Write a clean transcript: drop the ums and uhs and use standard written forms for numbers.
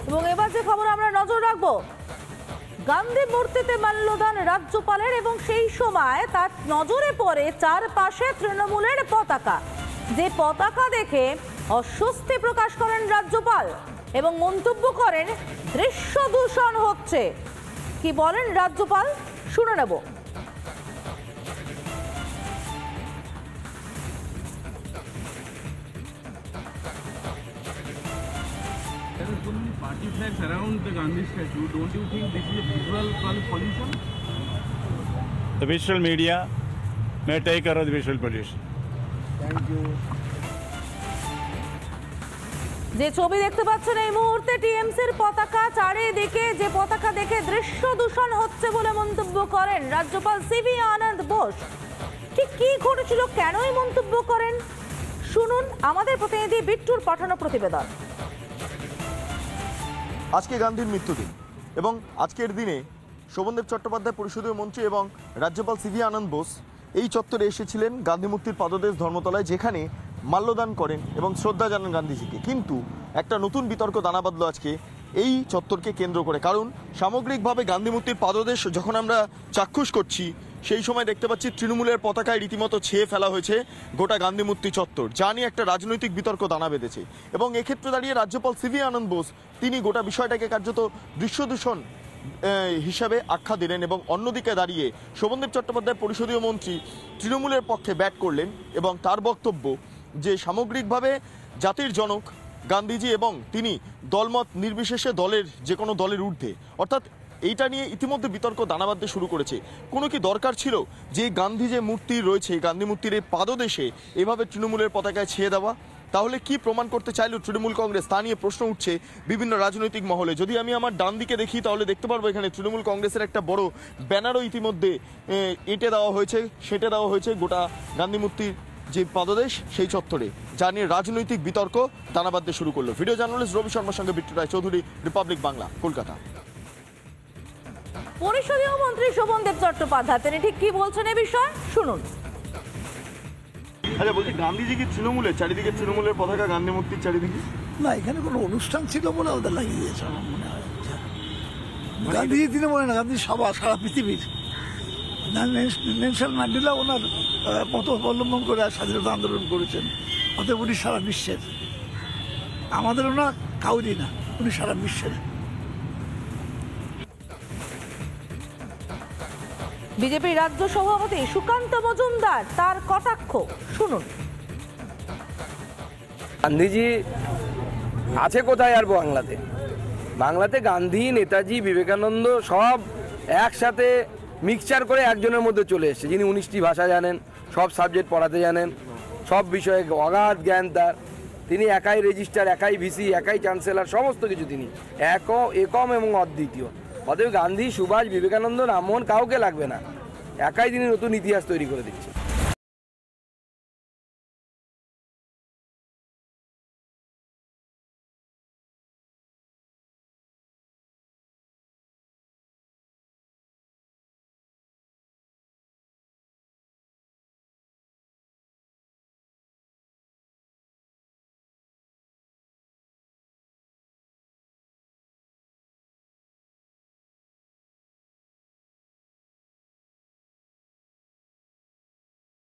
এবং এবার যে খবর আমরা নজর রাখবো, গান্ধী মূর্তিতে মাল্যদান রাজ্যপালের এবং সেই সময় তার নজরে পড়ে চারপাশে তৃণমূলের পতাকা। যে পতাকা দেখে অস্বস্তি প্রকাশ করেন রাজ্যপাল এবং মন্তব্য করেন দৃশ্য দূষণ হচ্ছে। কি বলেন রাজ্যপাল, শুনে নেব। There are so many party flags around the Gandhi statue. Don't you think this is a visual pollution? The visual media may take care of the visual pollution. Thank you. যে ছবি দেখতে পাচ্ছেন এই মুহূর্তে টিএমসির পতাকা, চারিদিকে যে পতাকা দেখে দৃশ্য দূষণ হচ্ছে বলে মন্তব্য করেন রাজ্যপাল সিভি আনন্দ বোস। ঠিক কি ঘটেছিল, কেন এই মন্তব্য করেন, শুনুন আমাদের প্রতিনিধি বিট্টুর পাঠানো প্রতিবেদন। আজকে গান্ধীর মৃত্যুদিন এবং আজকের দিনে শোভনদেব চট্টোপাধ্যায় পরিষদীয় মন্ত্রী এবং রাজ্যপাল সিভি আনন্দ বোস এই চত্বরে এসেছিলেন গান্ধী মূর্তির পাদদেশ ধর্মতলায়, যেখানে মাল্যদান করেন এবং শ্রদ্ধা জানান গান্ধীজিকে। কিন্তু একটা নতুন বিতর্ক দানা বাঁধল আজকে এই চত্বরকে কেন্দ্র করে, কারণ সামগ্রিকভাবে গান্ধী মূর্তির পাদদেশ যখন আমরা চাক্ষুষ করছি সেই সময় দেখতে পাচ্ছি তৃণমূলের পতাকায় রীতিমতো ছেয়ে ফেলা হয়েছে গোটা গান্ধী মূর্তি চত্বর, যা নিয়ে একটা রাজনৈতিক বিতর্ক দানা বেঁধেছে। এবং এক্ষেত্রে দাঁড়িয়ে রাজ্যপাল সিভি আনন্দ বোস তিনি গোটা বিষয়টাকে কার্যত দৃশ্যদূষণ হিসাবে আখ্যা দিলেন এবং অন্যদিকে দাঁড়িয়ে শোভনদেব চট্টোপাধ্যায় পরিষদীয় মন্ত্রী তৃণমূলের পক্ষে ব্যাট করলেন এবং তার বক্তব্য যে সামগ্রিকভাবে জাতির জনক গান্ধীজি এবং তিনি দলমত নির্বিশেষে দলের যে কোনো দলের ঊর্ধ্বে, অর্থাৎ এইটা নিয়ে ইতিমধ্যে বিতর্ক দানা বাঁধতে শুরু করেছে। কোনো কি দরকার ছিল যে গান্ধী যে মূর্তি রয়েছে, গান্ধী মূর্তির এই পাদদেশে এভাবে তৃণমূলের পতাকায় ছেয়ে দেওয়া? তাহলে কি প্রমাণ করতে চাইল তৃণমূল কংগ্রেস, তা নিয়ে প্রশ্ন উঠছে বিভিন্ন রাজনৈতিক মহলে। যদি আমি আমার ডান দিকে দেখি তাহলে দেখতে পারবো এখানে তৃণমূল কংগ্রেসের একটা বড় ব্যানারও ইতিমধ্যে এঁটে দেওয়া হয়েছে, সেঁটে দেওয়া হয়েছে গোটা গান্ধী মূর্তির যে পাদদেশ সেই চত্বরে, যা নিয়ে রাজনৈতিক বিতর্ক দানা বাঁধতে শুরু করলো। ভিডিও জার্নালিস্ট রবি শর্মার সঙ্গে বিট্টু রায় চৌধুরী, রিপাবলিক বাংলা, কলকাতা। পরিষদীয় মন্ত্রী শোভনদেব চট্টোপাধ্যায় তিনি ঠিক কি বলছেন এ বিষয়ে, শুনুন। আচ্ছা, বলছি গান্ধীজি কি তৃণমূলের চারিদিকে তৃণমূলের পতাকা গান্ধী মূর্তির চারিদিকে? না, এখানে কোনো অনুষ্ঠান ছিল বলে ওদের লাগিয়ে দিয়েছে আমার মনে হয়। গান্ধীজি তৃণমূলে না, গান্ধী সভা সারা পৃথিবীর। নেলসন ম্যান্ডেলা ওনার পথ অবলম্বন করে স্বাধীনতা আন্দোলন করেছেন, অতএব উনি সারা বিশ্বের, আমাদেরও না কাউরি না, উনি সারা বিশ্বের। বিজেপি রাজ্য সভাপতি সুকান্ত মজুমদার তার কটাক্ষ, শুনুন। গান্ধীজি আছে কোথায় আর বাংলাতে? বাংলাতে গান্ধী, নেতাজি, বিবেকানন্দ সব একসাথে মিক্সচার করে একজনের মধ্যে চলে এসেছে, যিনি 19টি ভাষা জানেন, সব সাবজেক্ট পড়াতে জানেন, সব বিষয়ে অগাধ জ্ঞান তার। তিনি একাই রেজিস্ট্রার, একাই ভিসি, একাই চ্যান্সেলর, সমস্ত কিছু তিনি একম এবং অদ্বিতীয়। অতএব গান্ধী, সুভাষ, বিবেকানন্দ, রামমোহন কাউকে লাগবে না, একাই তিনি নতুন ইতিহাস তৈরি করে দিচ্ছেন।